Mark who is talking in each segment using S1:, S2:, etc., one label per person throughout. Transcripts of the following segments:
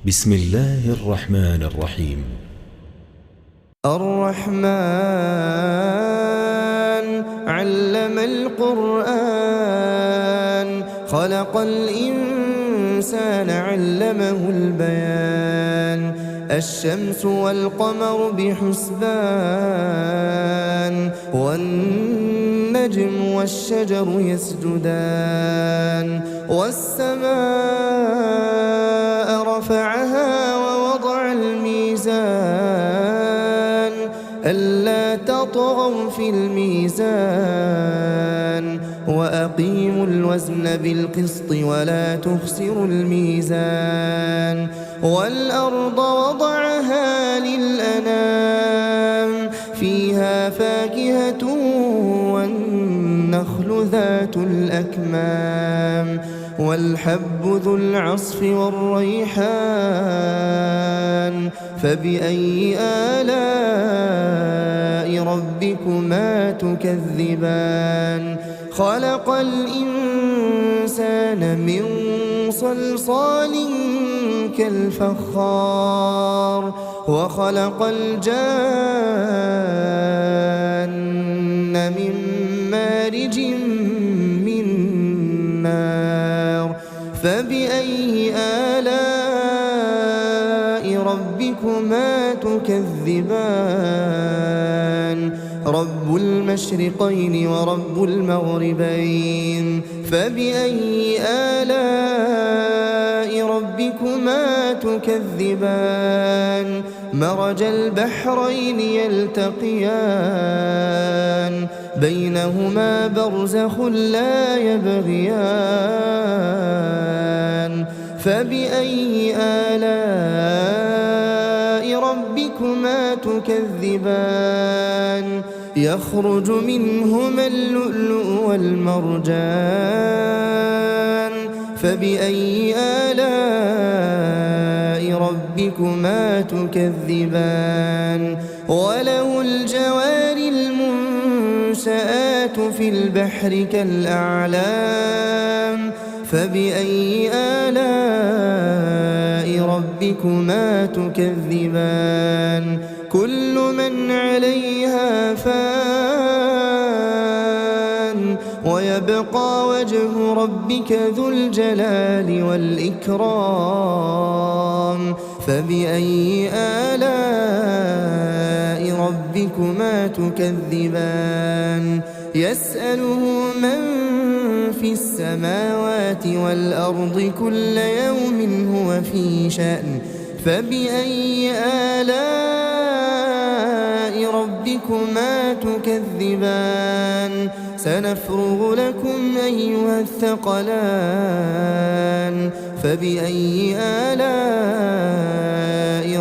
S1: بسم الله الرحمن الرحيم.
S2: الرحمن علم القرآن خلق الإنسان علمه البيان الشمس والقمر بحسبان والنجم والشجر يسجدان والسماء رفعها ووضع الميزان ألا تطغوا في الميزان وأقيموا الوزن بالقسط ولا تخسروا الميزان والأرض وضعها للأنام فيها فاكهة والنخل ذات الأكمام والحب ذو العصف والريحان فبأي آلاء ربكما تكذبان خلق الإنسان من صلصال كالفخار وخلق الجان من مارج من نار فبأي آلاء ربكما تكذبان رب المشرقين ورب المغربين فبأي آلاء ربكما تكذبان مرج البحرين يلتقيان بينهما برزخ لا يبغيان فبأي آلاء ربكما تكذبان يخرج منهما اللؤلؤ والمرجان فبأي آلاء ربكما تكذبان وله الجوار المنشآت في البحر كالأعلام فبأي آلاء ربكما تكذبان كل من عليها فان ويبقى وجه ربك ذو الجلال والإكرام فبأي آلاء ربكما تكذبان يسأله من في السماوات والأرض كل يوم هو في شأن فبأي آلاء ربكما تكذبان سنفرغ لكم أيها الثقلان فبأي آلاء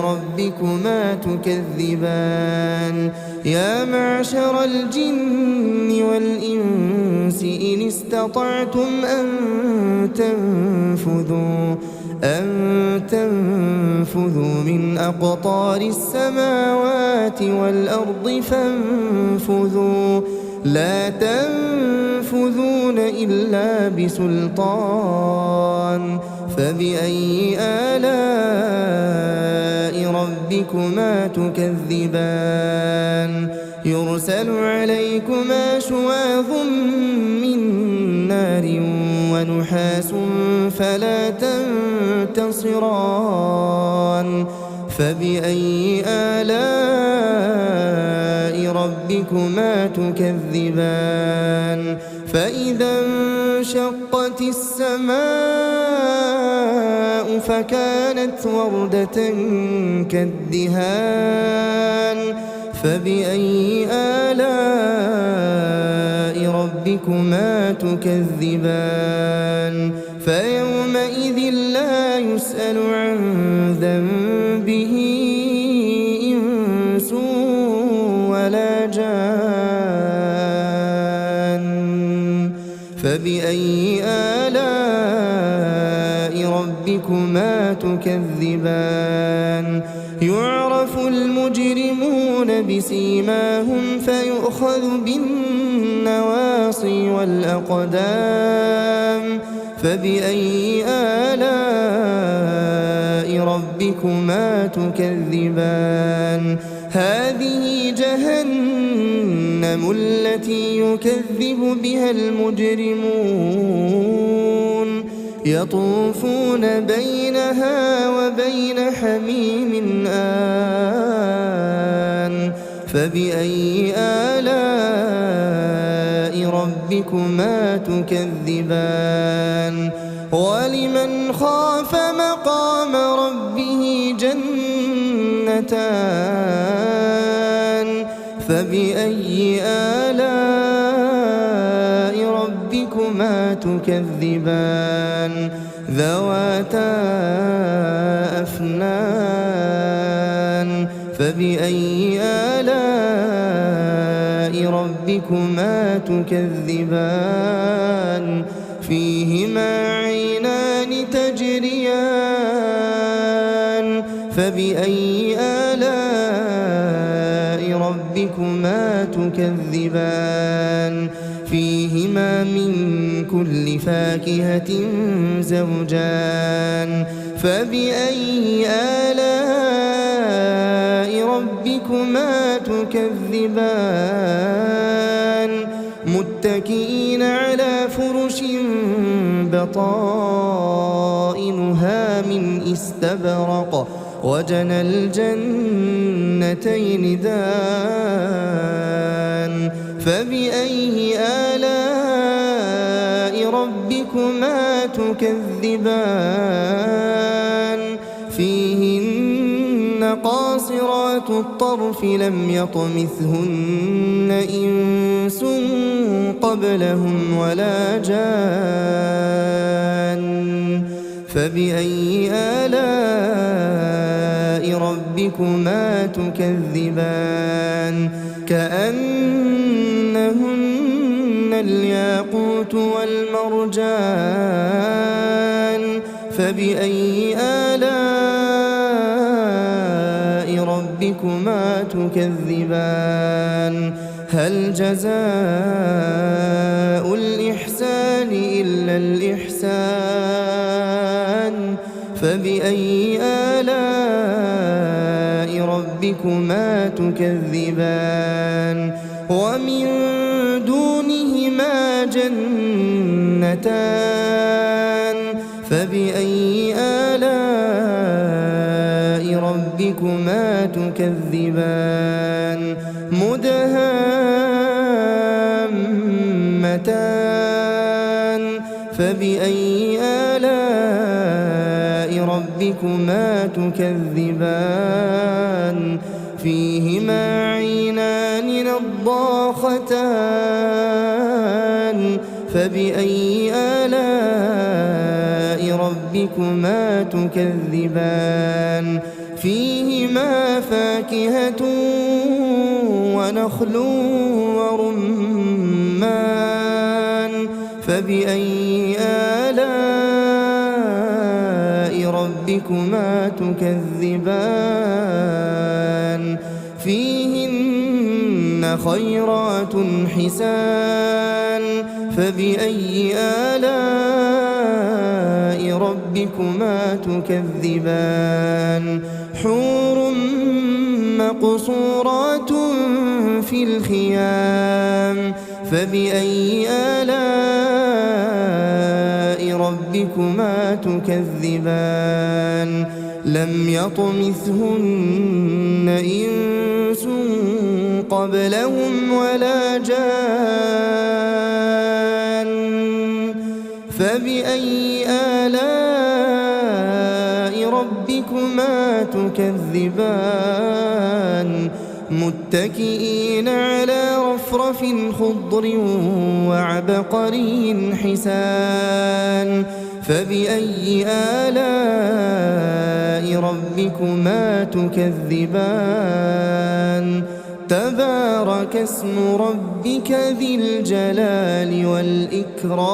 S2: ربكما تكذبان يا معشر الجن والإنس إن استطعتم أن تنفذوا من أقطار السماوات والأرض فانفذوا لا تنفذون إلا بسلطان فبأي آلاء ربكما تكذبان يرسل عليكما شواظ من نار ونحاس فلا تنتصران فبأي آلاء ربكما تكذبان فإذا انشقت السماء فكانت وردة كالدهان فبأي آلاء ربكما تكذبان فيومئذ لا يسأل عن ذنبه إنس ولا جان فبأي آلاء ربكما تكذبان يعرف المجرمون بسيماهم فيؤخذ بالنواصي والأقدام فبأي آلاء ربكما تكذبان هذه جهنم التي يكذب بها المجرمون يطوفون بينها وبين حميم آن فبأي آلاء ربكما تكذبان ولمن خاف مقام ربه جنتان فبأي آلاء ربكما تكذبان ذواتا أفنان فبأي آلاء ربكما تكذبان فيهما عينان تجريان فبأي آلاء ربكما تكذبان فيهما من كل فاكهة زوجان فبأي آلاء ربكما تكذبان متكئين على فرش بطائنها من استبرق وجنى الجنتين دان فبأي آلاء ربكما تكذبان فيهن قاصرات الطرف لم يطمثهن إنس قبلهم ولا جان فبأي آلاء ربكما تكذبان كأنهن الياقوت والمرجان فبأي آلاء ربكما تكذبان هل جزاء الإحسان إلا الإحسان فبأي آلاء ربكما تكذبان ومن دونهما جنتان فبأي آلاء ربكما تكذبان مدهامتان فبأي آلاء ربكما تكذبان فيهما عينان نضاختان فبأي آلاء ربكما تكذبان فيهما فاكهة ونخل ورمان فبأي آلاء ربكما تكذبان فيهن خيرات حسان فبأي آلاء ربكما تكذبان حور مقصورات في الخيام فبأي آلاء ربكما تكذبان لم يطمثهن إنس قبلهم ولا جان فبأي آلاء ربكما تكذبان متكئين على رفرف خضر وعبقري حسان فبأي آلاء ربكما تكذبان تبارك اسم ربك ذي الجلال والإكرام